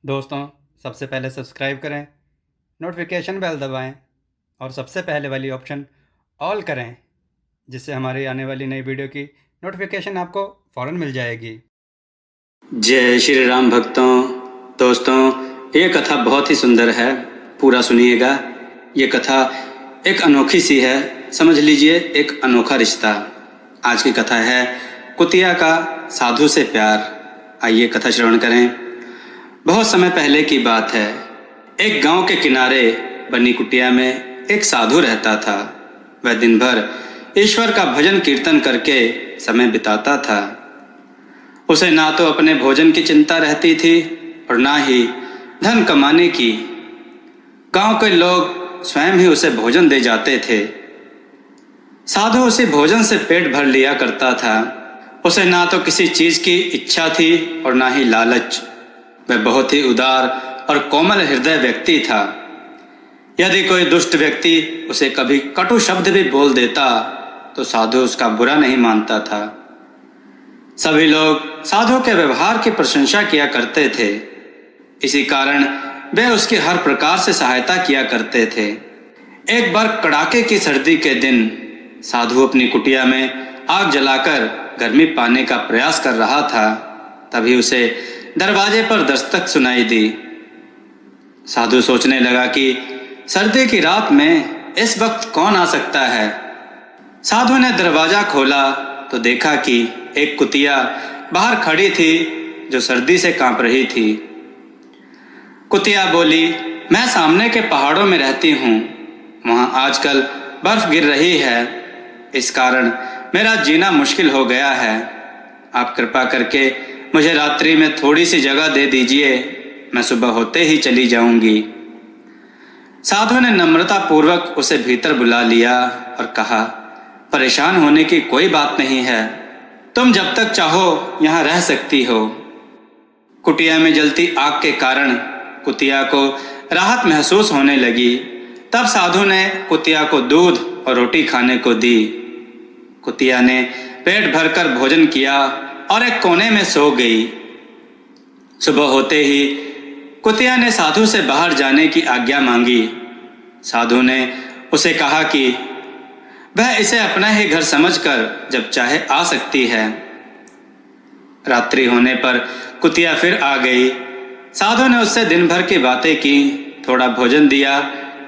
दोस्तों, सबसे पहले सब्सक्राइब करें, नोटिफिकेशन बेल दबाएं और सबसे पहले वाली ऑप्शन ऑल करें, जिससे हमारी आने वाली नई वीडियो की नोटिफिकेशन आपको फ़ौरन मिल जाएगी। जय श्री राम भक्तों। दोस्तों, ये कथा बहुत ही सुंदर है, पूरा सुनिएगा। ये कथा एक अनोखी सी है, समझ लीजिए एक अनोखा रिश्ता। आज की कथा है कुतिया का साधु से प्यार। आइए कथा श्रवण करें। बहुत समय पहले की बात है। एक गांव के किनारे बनी कुटिया में एक साधु रहता था। वह दिन भर ईश्वर का भजन कीर्तन करके समय बिताता था। उसे ना तो अपने भोजन की चिंता रहती थी और ना ही धन कमाने की। गांव के लोग स्वयं ही उसे भोजन दे जाते थे। साधु उसी भोजन से पेट भर लिया करता था। उसे ना तो किसी चीज की इच्छा थी और ना ही लालच। वह बहुत ही उदार और कोमल हृदय व्यक्ति था। यदि कोई दुष्ट व्यक्ति उसे कभी कटु शब्द भी बोल देता तो साधु उसका बुरा नहीं मानता था। सभी लोग साधु के व्यवहार की प्रशंसा किया करते थे। इसी कारण वे उसकी हर प्रकार से सहायता किया करते थे। एक बार कड़ाके की सर्दी के दिन साधु अपनी कुटिया में आग जलाकर गर्मी पाने का प्रयास कर रहा था। तभी उसे दरवाजे पर दस्तक सुनाई दी। साधु सोचने लगा कि सर्दी की रात में इस वक्त कौन आ सकता है। साधु ने दरवाजा खोला तो देखा कि एक कुतिया बाहर खड़ी थी जो सर्दी से कांप रही थी। कुतिया बोली, मैं सामने के पहाड़ों में रहती हूँ। वहाँ आजकल बर्फ गिर रही है, इस कारण मेरा जीना मुश्किल हो गया है। आप कृपा करके मुझे रात्रि में थोड़ी सी जगह दे दीजिए, मैं सुबह होते ही चली जाऊंगी। साधु ने नम्रता पूर्वक उसे भीतर बुला लिया और कहा, परेशान होने की कोई बात नहीं है, तुम जब तक चाहो यहाँ रह सकती हो। कुटिया में जलती आग के कारण कुतिया को राहत महसूस होने लगी। तब साधु ने कुतिया को दूध और रोटी खाने को दी। कुतिया ने पेट भरकर भोजन किया और एक कोने में सो गई। सुबह होते ही कुतिया ने साधु से बाहर जाने की आज्ञा मांगी। साधु ने उसे कहा कि वह इसे अपना ही घर समझकर जब चाहे आ सकती है। रात्रि होने पर कुतिया फिर आ गई। साधु ने उससे दिन भर की बातें की, थोड़ा भोजन दिया,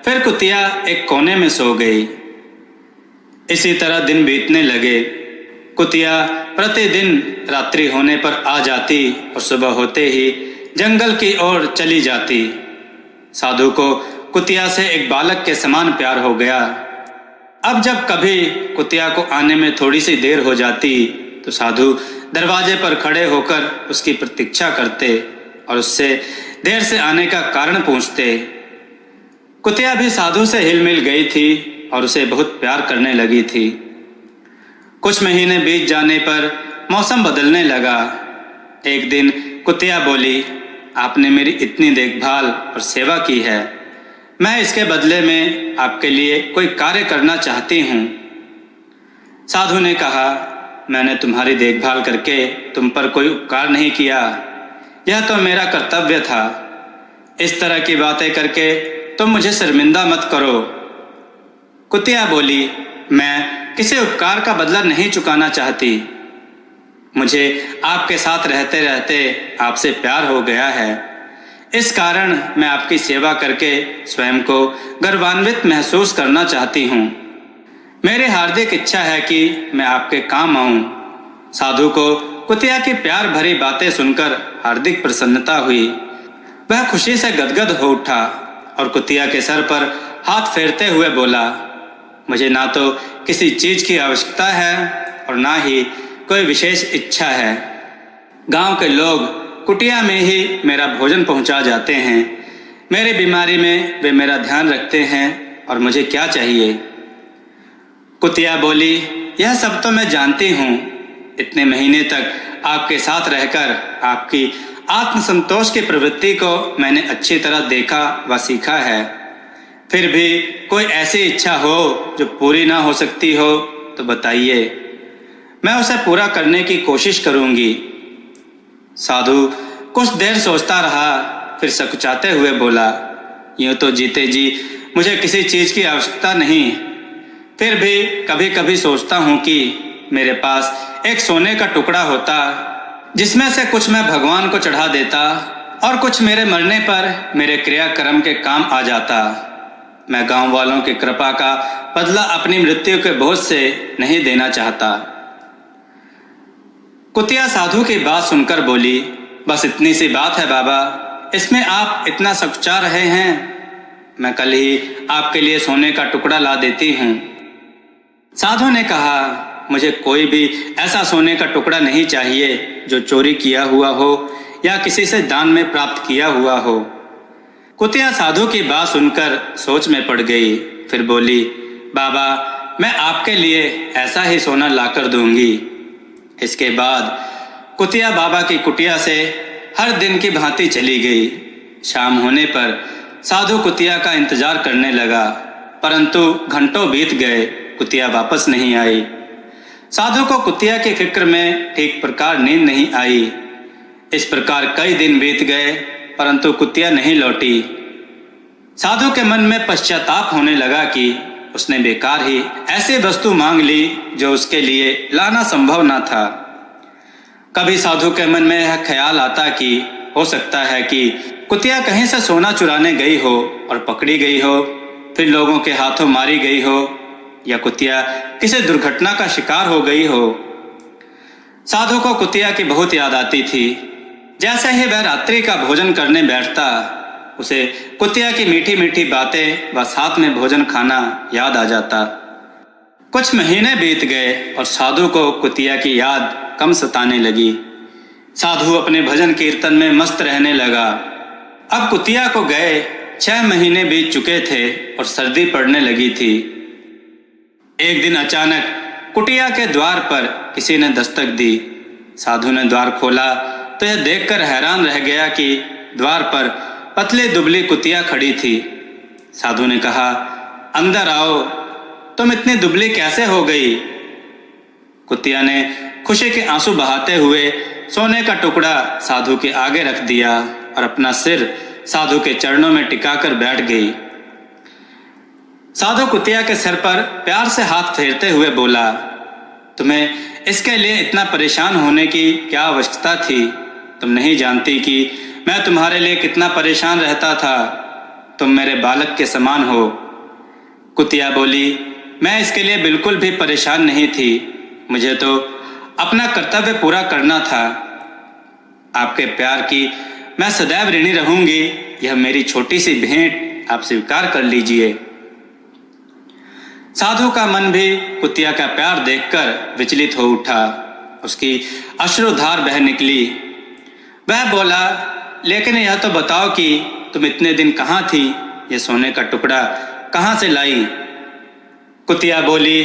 फिर कुतिया एक कोने में सो गई। इसी तरह दिन बीतने लगे। कुतिया प्रतिदिन रात्रि होने पर आ जाती और सुबह होते ही जंगल की ओर चली जाती। साधु को कुतिया से एक बालक के समान प्यार हो गया। अब जब कभी कुतिया को आने में थोड़ी सी देर हो जाती तो साधु दरवाजे पर खड़े होकर उसकी प्रतीक्षा करते और उससे देर से आने का कारण पूछते। कुतिया भी साधु से हिल मिल गई थी और उसे बहुत प्यार करने लगी थी। कुछ महीने बीत जाने पर मौसम बदलने लगा। एक दिन कुतिया बोली, आपने मेरी इतनी देखभाल और सेवा की है, मैं इसके बदले में आपके लिए कोई कार्य करना चाहती हूँ। साधु ने कहा, मैंने तुम्हारी देखभाल करके तुम पर कोई उपकार नहीं किया, यह तो मेरा कर्तव्य था। इस तरह की बातें करके तुम मुझे शर्मिंदा मत करो। कुतिया बोली, मैं किसी उपकार का बदला नहीं चुकाना चाहती। मुझे आपके साथ रहते रहते आपसे प्यार हो गया है। इस कारण मैं आपकी सेवा करके स्वयं को गर्वान्वित महसूस करना चाहती हूँ। मेरी हार्दिक इच्छा है कि मैं आपके काम आऊँ। साधु को कुतिया की प्यार भरी बातें सुनकर हार्दिक प्रसन्नता हुई। वह खुशी से गदगद हो उठा और कुतिया के सर पर हाथ फेरते हुए बोला, मुझे ना तो किसी चीज की आवश्यकता है और ना ही कोई विशेष इच्छा है। गांव के लोग कुटिया में ही मेरा भोजन पहुंचा जाते हैं। मेरी बीमारी में वे मेरा ध्यान रखते हैं और मुझे क्या चाहिए। कुतिया बोली, यह सब तो मैं जानती हूँ। इतने महीने तक आपके साथ रहकर आपकी आत्मसंतोष की प्रवृत्ति को मैंने अच्छी तरह देखा व सीखा है। फिर भी कोई ऐसी इच्छा हो जो पूरी ना हो सकती हो तो बताइए, मैं उसे पूरा करने की कोशिश करूंगी। साधु कुछ देर सोचता रहा, फिर सकुचाते हुए बोला, यूँ तो जीते जी मुझे किसी चीज़ की आवश्यकता नहीं, फिर भी कभी कभी सोचता हूँ कि मेरे पास एक सोने का टुकड़ा होता जिसमें से कुछ मैं भगवान को चढ़ा देता और कुछ मेरे मरने पर मेरे क्रियाक्रम के काम आ जाता। मैं गांव वालों की कृपा का बदला अपनी मृत्यु के बोझ से नहीं देना चाहता। कुतिया साधु की बात सुनकर बोली, बस इतनी सी बात है बाबा, इसमें आप इतना सकुचा रहे हैं। मैं कल ही आपके लिए सोने का टुकड़ा ला देती हूँ। साधु ने कहा, मुझे कोई भी ऐसा सोने का टुकड़ा नहीं चाहिए जो चोरी किया हुआ हो या किसी से दान में प्राप्त किया हुआ हो। कुतिया साधु की बात सुनकर सोच में पड़ गई, फिर बोली, बाबा मैं आपके लिए ऐसा ही सोना लाकर दूंगी। इसके बाद कुतिया बाबा की कुटिया से हर दिन की भांति चली गई। शाम होने पर साधु कुतिया का इंतजार करने लगा, परंतु घंटों बीत गए, कुतिया वापस नहीं आई। साधु को कुतिया की फिक्र में ठीक प्रकार नींद नहीं आई। इस प्रकार कई दिन बीत गए, परंतु कुतिया नहीं लौटी। साधु के मन में पश्चाताप होने लगा कि उसने बेकार ही ऐसी वस्तु मांग ली जो उसके लिए लाना संभव न था। कभी साधु के मन में यह ख्याल आता कि हो सकता है कि कुतिया कहीं से सोना चुराने गई हो और पकड़ी गई हो, फिर लोगों के हाथों मारी गई हो, या कुतिया किसी दुर्घटना का शिकार हो गई हो। साधु को कुतिया की बहुत याद आती थी। जैसे ही वह रात्रि का भोजन करने बैठता, उसे कुतिया की मीठी मीठी बातें व साथ में भोजन खाना याद आ जाता। कुछ महीने बीत गए और साधु को कुतिया की याद कम सताने लगी। साधु अपने भजन कीर्तन में मस्त रहने लगा। अब कुतिया को गए 6 महीने बीत चुके थे और सर्दी पड़ने लगी थी। एक दिन अचानक कुटिया के द्वार पर किसी ने दस्तक दी। साधु ने द्वार खोला तो यह देखकर हैरान रह गया कि द्वार पर पतली दुबली कुतिया खड़ी थी। साधु ने कहा, अंदर आओ, तुम इतनी दुबली कैसे हो गई? कुतिया ने खुशी के आंसू बहाते हुए सोने का टुकड़ा साधु के आगे रख दिया और अपना सिर साधु के चरणों में टिकाकर बैठ गई। साधु कुतिया के सिर पर प्यार से हाथ फेरते हुए बोला, तुम्हें इसके लिए इतना परेशान होने की क्या आवश्यकता थी? तुम नहीं जानती कि मैं तुम्हारे लिए कितना परेशान रहता था। तुम मेरे बालक के समान हो। कुतिया बोली, मैं इसके लिए बिल्कुल भी परेशान नहीं थी। मुझे तो अपना कर्तव्य पूरा करना था। आपके प्यार की मैं सदैव ऋणी रहूंगी। यह मेरी छोटी सी भेंट आप स्वीकार कर लीजिए। साधु का मन भी कुतिया का प्यार देखकर विचलित हो उठा। उसकी अश्रुधार बह निकली। वह बोला, लेकिन यह तो बताओ कि तुम इतने दिन कहाँ थी? यह सोने का टुकड़ा कहाँ से लाई? कुतिया बोली,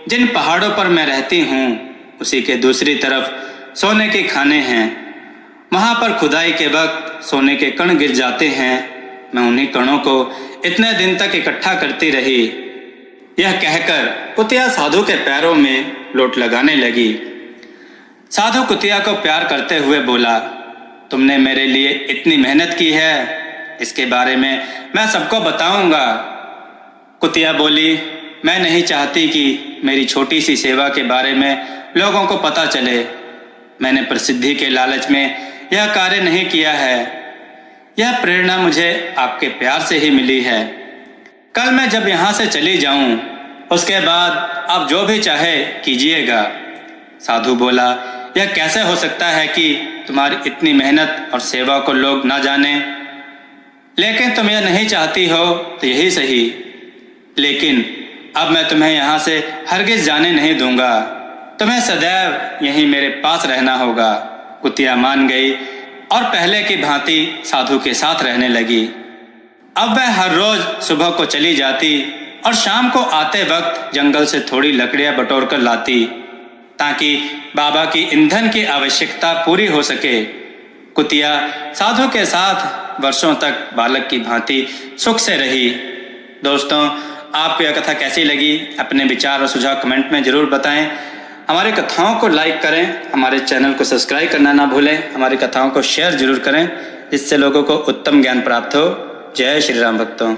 जिन पहाड़ों पर मैं रहती हूँ उसी के दूसरी तरफ सोने के खाने हैं। वहाँ पर खुदाई के वक्त सोने के कण गिर जाते हैं। मैं उन्हीं कणों को इतने दिन तक इकट्ठा करती रही। यह कहकर कुतिया साधु के पैरों में लोट लगाने लगी। साधु कुतिया को प्यार करते हुए बोला, तुमने मेरे लिए इतनी मेहनत की है, इसके बारे में मैं सबको बताऊंगा। कुतिया बोली, मैं नहीं चाहती कि मेरी छोटी सी सेवा के बारे में लोगों को पता चले। मैंने प्रसिद्धि के लालच में यह कार्य नहीं किया है। यह प्रेरणा मुझे आपके प्यार से ही मिली है। कल मैं जब यहाँ से चली जाऊँ, उसके बाद आप जो भी चाहे कीजिएगा। साधु बोला, यह कैसे हो सकता है कि तुम्हारी इतनी मेहनत और सेवा को लोग ना जाने? लेकिन तुम यह नहीं चाहती हो तो यही सही, लेकिन अब मैं तुम्हें यहाँ से हरगिज जाने नहीं दूंगा। तुम्हें सदैव यहीं मेरे पास रहना होगा। कुतिया मान गई और पहले की भांति साधु के साथ रहने लगी। अब वह हर रोज सुबह को चली जाती और शाम को आते वक्त जंगल से थोड़ी लकड़ियां बटोर कर लाती, ताकि बाबा की ईंधन की आवश्यकता पूरी हो सके। कुतिया साधु के साथ वर्षों तक बालक की भांति सुख से रही। दोस्तों, आपको यह कथा कैसी लगी? अपने विचार और सुझाव कमेंट में ज़रूर बताएं। हमारी कथाओं को लाइक करें, हमारे चैनल को सब्सक्राइब करना ना भूलें, हमारी कथाओं को शेयर ज़रूर करें। जिससे लोगों को उत्तम ज्ञान प्राप्त हो। जय श्री राम भक्तों।